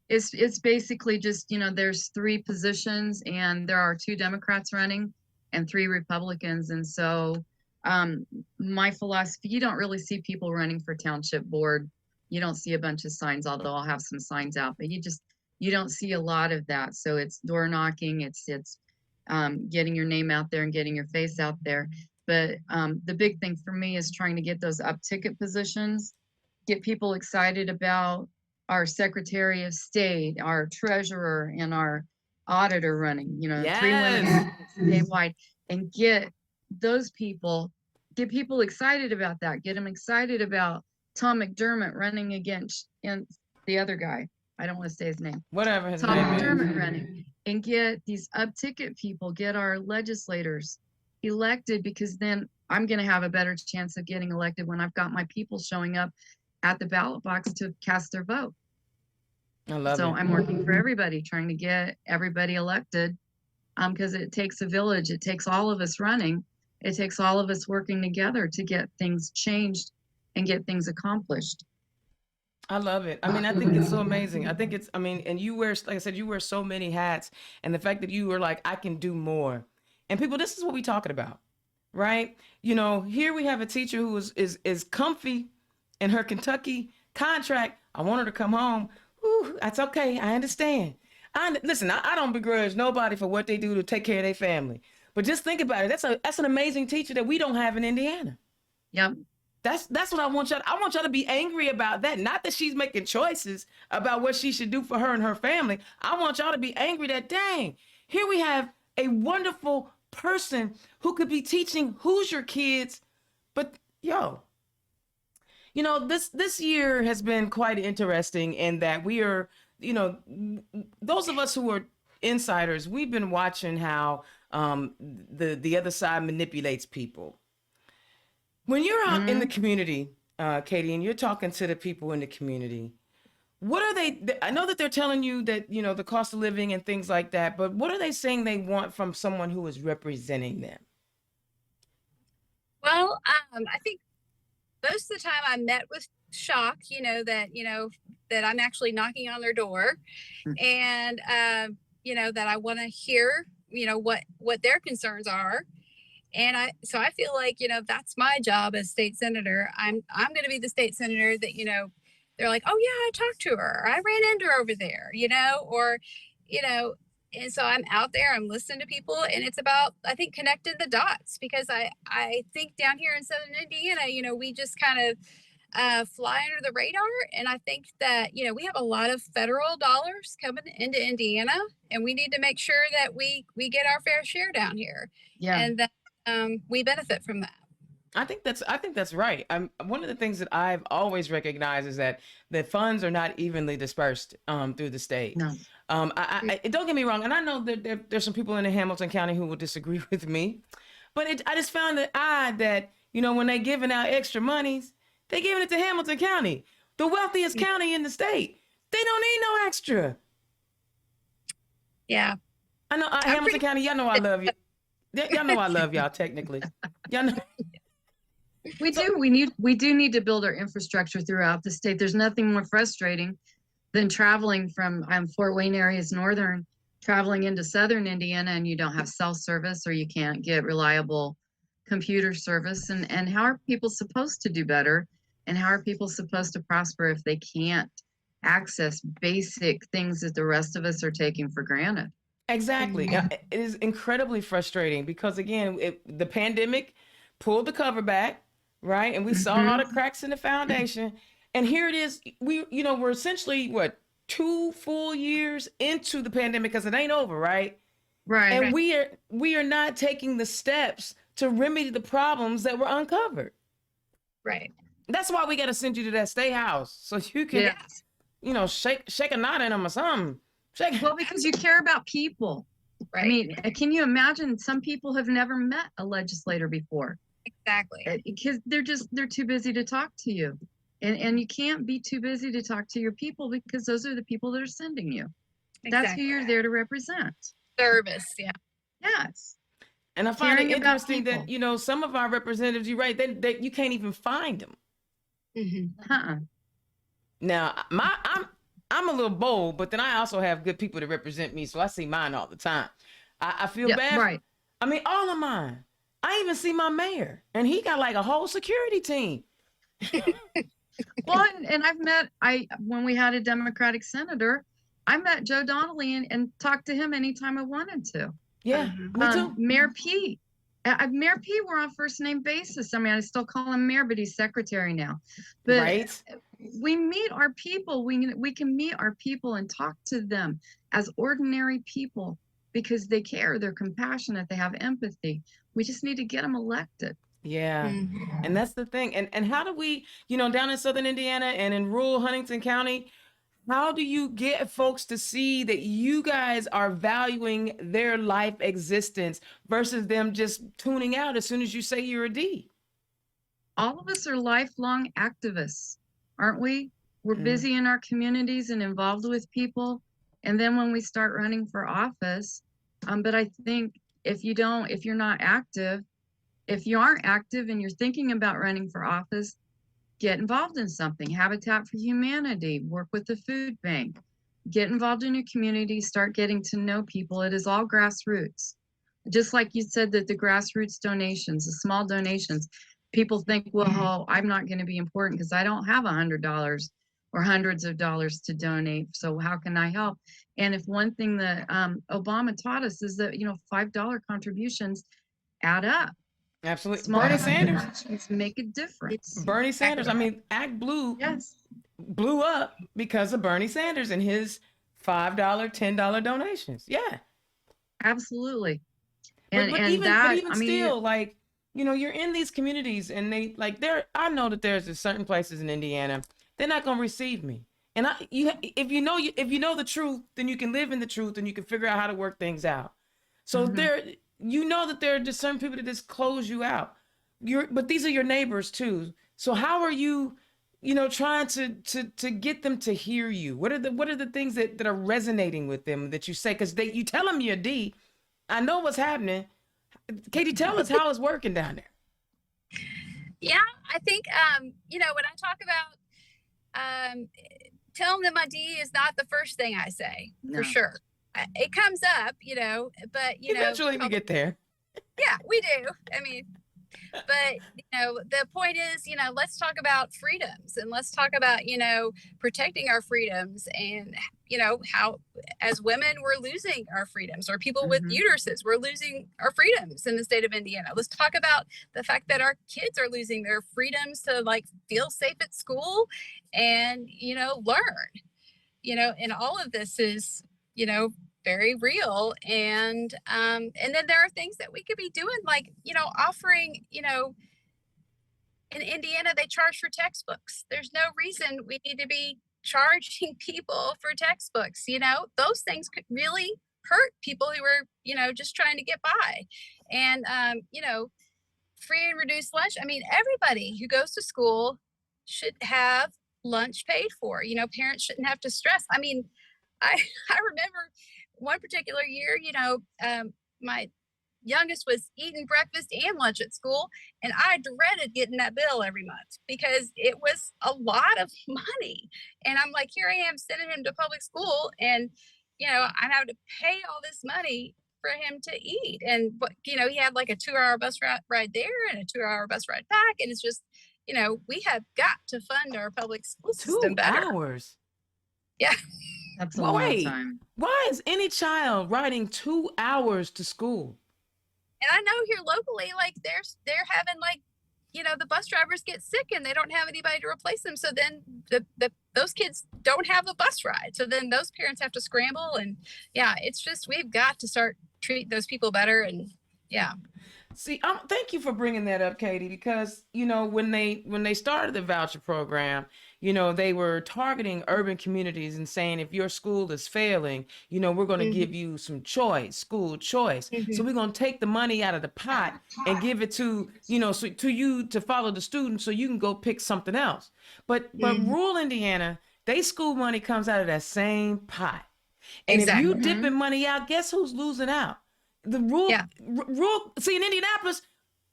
it's basically just, there's 3 positions, and there are 2 Democrats running and 3 Republicans. And so my philosophy, you don't really see people running for township board. You don't see a bunch of signs, although I'll have some signs out, but you don't see a lot of that. So it's door knocking, it's getting your name out there and getting your face out there. But the big thing for me is trying to get those up ticket positions, get people excited about our Secretary of State, our treasurer, and our auditor running, 3 women statewide, and get people excited about that. Get them excited about Tom McDermott running against the other guy. I don't want to say his name. Whatever his Tom name McDermott is. running, and get these up ticket people, get our legislators elected, because then I'm going to have a better chance of getting elected when I've got my people showing up at the ballot box to cast their vote. I love it. So I'm working for everybody, trying to get everybody elected, because it takes a village. It takes all of us running. It takes all of us working together to get things changed and get things accomplished. I love it. I mean, I think it's so amazing. And you wear, like I said, you wear so many hats, and the fact that you were like, I can do more. And people, this is what we're talking about, right? Here we have a teacher who is comfy in her Kentucky contract. I want her to come home. Ooh, that's okay. I understand. Listen, I don't begrudge nobody for what they do to take care of their family. But just think about it. That's an amazing teacher that we don't have in Indiana. Yep. That's what I want y'all. I want y'all to be angry about that. Not that she's making choices about what she should do for her and her family. I want y'all to be angry that, dang, here we have a wonderful person who could be teaching Hoosier kids. But this year has been quite interesting in that we are, those of us who are insiders, we've been watching how the other side manipulates people. When you're out in the community, Katie, and you're talking to the people in the community, what are they? I know that they're telling you that, the cost of living and things like that, but what are they saying they want from someone who is representing them? Well, I think most of the time I'm met with shock, that I'm actually knocking on their door, and, that I want to hear, what their concerns are. And so I feel like, that's my job as state senator. I'm going to be the state senator that, they're like, oh yeah, I talked to her, or I ran into her over there, and so I'm out there, I'm listening to people, and it's about, I think, connecting the dots, because I think down here in Southern Indiana, we just kind of fly under the radar. And I think that, we have a lot of federal dollars coming into Indiana, and we need to make sure that we get our fair share down here. Yeah. And that we benefit from that. I think that's right. One of the things that I've always recognized is that the funds are not evenly dispersed through the state. No. Don't get me wrong, and I know that there's some people in the Hamilton County who will disagree with me, but I just found it odd that when they giving out extra monies, they giving it to Hamilton County, the wealthiest county in the state. They don't need no extra. Yeah. I know I'm Hamilton pretty. County. Y'all know I love you. Y'all know I love y'all. Technically, y'all know. We do. We do need to build our infrastructure throughout the state. There's nothing more frustrating than traveling from Fort Wayne area's northern, traveling into southern Indiana, and you don't have cell service or you can't get reliable computer service. And how are people supposed to do better? And how are people supposed to prosper if they can't access basic things that the rest of us are taking for granted? Exactly. Mhm. It is incredibly frustrating because again, the pandemic pulled the cover back, right? And we saw all the cracks in the foundation. And here it is. We're essentially what 2 full years into the pandemic because it ain't over, right? Right. And we are not taking the steps to remedy the problems that were uncovered. Right. That's why we got to send you to that state house so you can, Yeah. shake a knot in them or something. Shake. Well, because you care about people. Right. I mean, can you imagine some people have never met a legislator before? Exactly. Because they're too busy to talk to you. And you can't be too busy to talk to your people because those are the people that are sending you. That's who Exactly. you're there to represent. Service. Yeah. Yes. And I find it Caring about interesting that, people. some of our representatives, you're right, they you can't even find them. Mm-hmm. Now, I'm a little bold, but then I also have good people to represent me, so I see mine all the time. I feel Yeah, bad. right. I mean, all of mine. I even see my mayor, and he got like a whole security team. Well, and when we had a Democratic senator, I met Joe Donnelly and talked to him anytime I wanted to. Yeah, Mhm. me too. Mayor Pete. Mayor Pete, we're on first name basis. I mean, I still call him mayor, but he's secretary now. But Right? we meet our people. We can meet our people and talk to them as ordinary people because they care, they're compassionate, they have empathy. We just need to get them elected. Yeah. Mhm. And that's the thing. And how do we, down in Southern Indiana and in rural Huntington County, how do you get folks to see that you guys are valuing their life existence versus them just tuning out as soon as you say you're a D? All of us are lifelong activists, aren't we? We're Mm. busy in our communities and involved with people. And then when we start running for office, but I think if you're not active, if you aren't active and you're thinking about running for office, get involved in something. Habitat for Humanity, work with the food bank, get involved in your community, start getting to know people. It is all grassroots. Just like you said that the grassroots donations, the small donations, people think, well, I'm not going to be important because I don't have $100 or hundreds of dollars to donate. So how can I help? And if one thing that Obama taught us is that, $5 contributions add up. Absolutely. Small Bernie Sanders. contributions make a difference. Bernie Sanders. I mean, Act Blue Yes. blew up because of Bernie Sanders and his $5, $10 donations. Yeah. Absolutely. But And even that, even I mean, still, like, you're in these communities and they like I know that there's just certain places in Indiana, they're not gonna receive me. And if you know the truth, then you can live in the truth and you can figure out how to work things out. So Mhm. that there are just certain people that just close you out. But these are your neighbors too. So how are you, trying to get them to hear you? What are the things that are resonating with them that you say? Because you tell them you're a D. I know what's happening. Katie, tell us how it's working down there. Yeah, I think when I talk about telling them my D is not the first thing I say No. for sure. It comes up, but Eventually we get there. yeah, we do. I mean, but the point is, let's talk about freedoms and let's talk about protecting our freedoms and how as women we're losing our freedoms, or people with uteruses, we're losing our freedoms in the state of Indiana. Let's talk about the fact that our kids are losing their freedoms to like feel safe at school and learn, and all of this is very real. And then there are things that we could be doing, like offering, in Indiana they charge for textbooks. There's no reason we need to be charging people for textbooks. Those things could really hurt people who are just trying to get by. And free and reduced lunch, I mean, everybody who goes to school should have lunch paid for. Parents shouldn't have to stress. I mean, I remember one particular year, my youngest was eating breakfast and lunch at school, and I dreaded getting that bill every month because it was a lot of money. And I'm like, here I am sending him to public school, and I'm having to pay all this money for him to eat. And but he had like a 2-hour bus ride there and a 2-hour bus ride back, and it's just we have got to fund our public school system 2 better. hours. Yeah. That's a Well, long wait. time. Why is any child riding 2 hours to school? And I know here locally, like they're having like, the bus drivers get sick and they don't have anybody to replace them. So then those kids don't have a bus ride. So then those parents have to scramble. And yeah, it's just, we've got to start treat those people better. And yeah. See, thank you for bringing that up, Katie, because when they started the voucher program, they were targeting urban communities and saying if your school is failing, we're going to give you some school choice. So we're going to take the money out of the pot and give it to to you to follow the student so you can go pick something else. But rural Indiana, they school money comes out of that same pot, and if you dipping money out, guess who's losing out? The rural, see, in Indianapolis,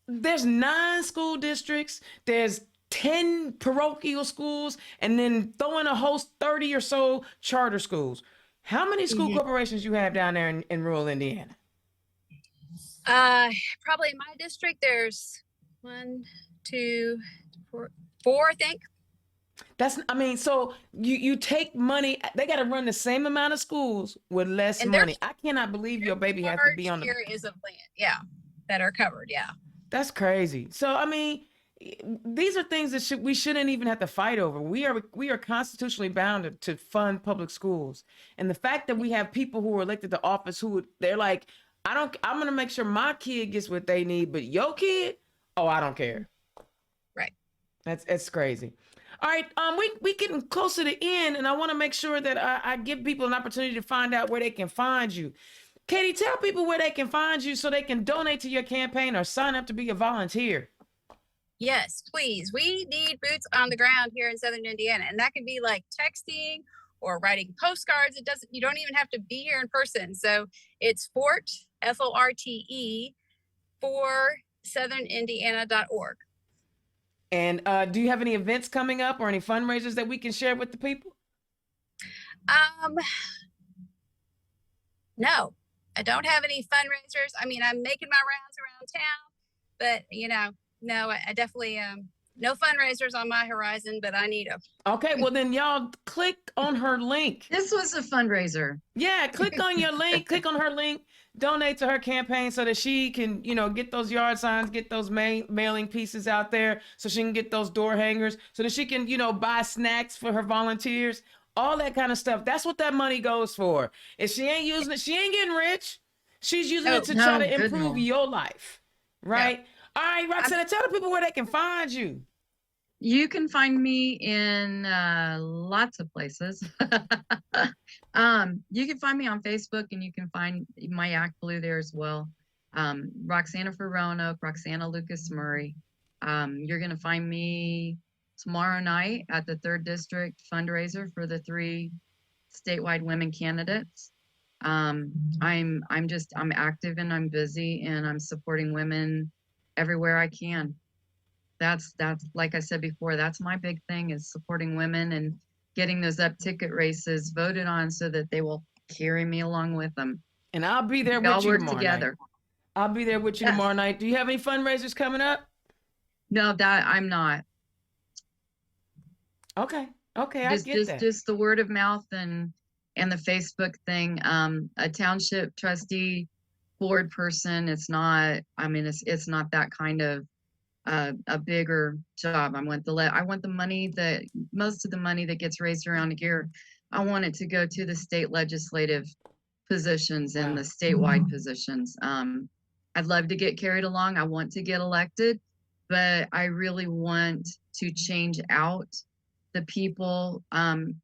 there's 9 school districts, there's 10 parochial schools, and then throw in a host 30 or so charter schools. How many school corporations you have down there in rural Indiana? Probably in my district, there's 1, 2, 4, I think. So you take money, they got to run the same amount of schools with less money. I cannot believe your baby has to be on the areas of land, that are covered, That's crazy. So, these are things that we shouldn't even have to fight over. We are constitutionally bound to fund public schools. And the fact that we have people who are elected to office they're like, I'm going to make sure my kid gets what they need, but your kid, I don't care. Right. That's crazy. All right, we getting closer to end, and I want to make sure that I give people an opportunity to find out where they can find you. Katie, tell people where they can find you so they can donate to your campaign or sign up to be a volunteer. Yes, please. We need boots on the ground here in Southern Indiana, and that can be like texting or writing postcards. You don't even have to be here in person. So it's Forte, FORTE, for southernindiana.org. And do you have any events coming up or any fundraisers that we can share with the people? No, I don't have any fundraisers. I'm making my rounds around town, but no, I definitely, no fundraisers on my horizon, but I need them. Okay, well then y'all click on her link. This was a fundraiser. Yeah, click on your link, click on her link, donate to her campaign so that she can, get those yard signs, get those mailing pieces out there so she can get those door hangers so that she can, buy snacks for her volunteers, all that kind of stuff. That's what that money goes for. If she ain't using it, she ain't getting rich. She's using it to try to improve your life, right? Yeah. All right, Roxanna, tell the people where they can find you. You can find me in lots of places. You can find me on Facebook, and you can find my Act Blue there as well. Roxanna for Roanoke, Roxanna Lucas Murray. You're going to find me tomorrow night at the 3rd District fundraiser for the 3 statewide women candidates. I'm active and I'm busy, and I'm supporting women everywhere I can. That's like I said before, that's my big thing, is supporting women and getting those up ticket races voted on so that they will carry me along with them. And I'll be there with you tomorrow night. I'll be there with you tomorrow night. Do you have any fundraisers coming up? No, that I'm not. Okay, I get that. Just the word of mouth and the Facebook thing. A township trustee board person, it's not that kind of a bigger job. I want the money most of the money that gets raised around here, I want it to go to the state legislative positions and the statewide positions. I'd love to get carried along. I want to get elected, but I really want to change out the people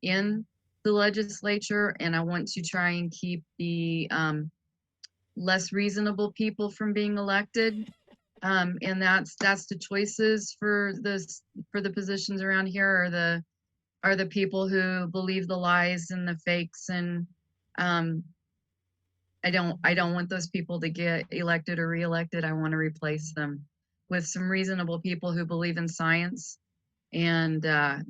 in the legislature, and I want to try and keep the less reasonable people from being elected. And that's the choices for the positions around here are the people who believe the lies and the fakes and I don't want those people to get elected or reelected. I want to replace them with some reasonable people who believe in science and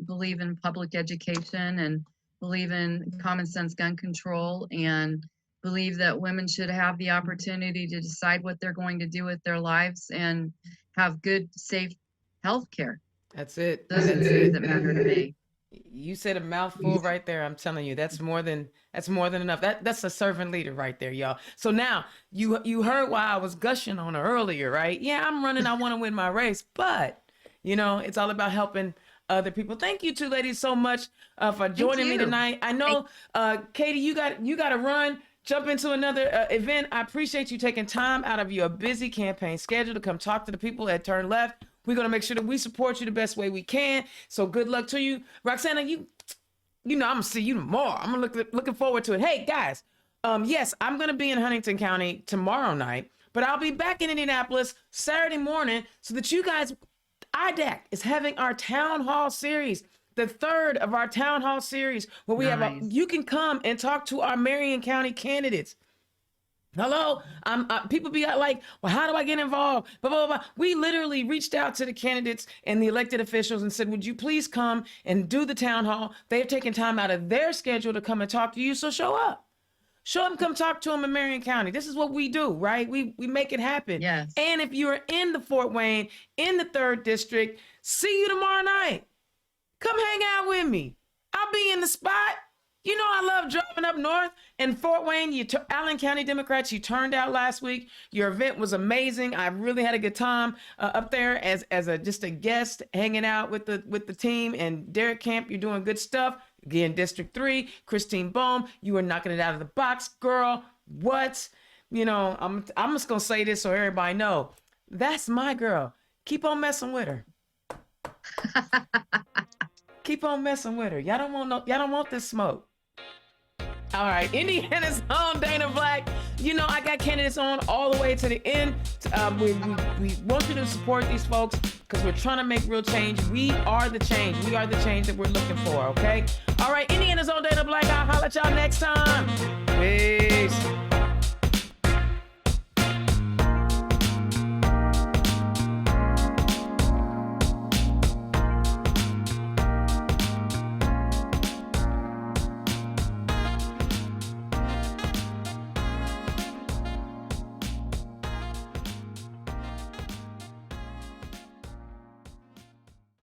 believe in public education and believe in common sense gun control and believe that women should have the opportunity to decide what they're going to do with their lives and have good, safe health care. That's it. Those are the things that matter to me. You said a mouthful right there. I'm telling you, that's more than enough. That's a servant leader right there, y'all. So now you heard why I was gushing on her earlier, right? Yeah, I'm running. I want to win my race, but it's all about helping other people. Thank you two ladies so much for joining me tonight. I know, Katie, you got to run. Jump into another event. I appreciate you taking time out of your busy campaign schedule to come talk to the people at Turn Left. We're going to make sure that we support you the best way we can. So good luck to you. Roxanna, I'm going to see you tomorrow. I'm looking forward to it. Hey, guys, yes, I'm going to be in Huntington County tomorrow night, but I'll be back in Indianapolis Saturday morning so that you guys, IDAC is having our town hall series, the third of our town hall series, where we have you can come and talk to our Marion County candidates. Hello, people be like, well, how do I get involved? Blah, blah, blah. We literally reached out to the candidates and the elected officials and said, would you please come and do the town hall? They've taken time out of their schedule to come and talk to you, so show up. Show them, come talk to them in Marion County. This is what we do, right? We make it happen. Yes. And if you're in the Fort Wayne, in the 3rd District, see you tomorrow night. Come hang out with me. I'll be in the spot. I love driving up north. And Fort Wayne, Allen County Democrats, you turned out last week. Your event was amazing. I really had a good time up there as just a guest hanging out with the team. And Derek Camp, you're doing good stuff. Again, District 3, Christine Bohm, you are knocking it out of the box, girl. What? I'm just going to say this so everybody know. That's my girl. Keep on messing with her. Keep on messing with her. Y'all don't want this smoke. All right, Indiana's own Dana Black. I got candidates on all the way to the end. We want you to support these folks because we're trying to make real change. We are the change. We are the change that we're looking for, okay? All right, Indiana's own Dana Black. I'll holler at y'all next time.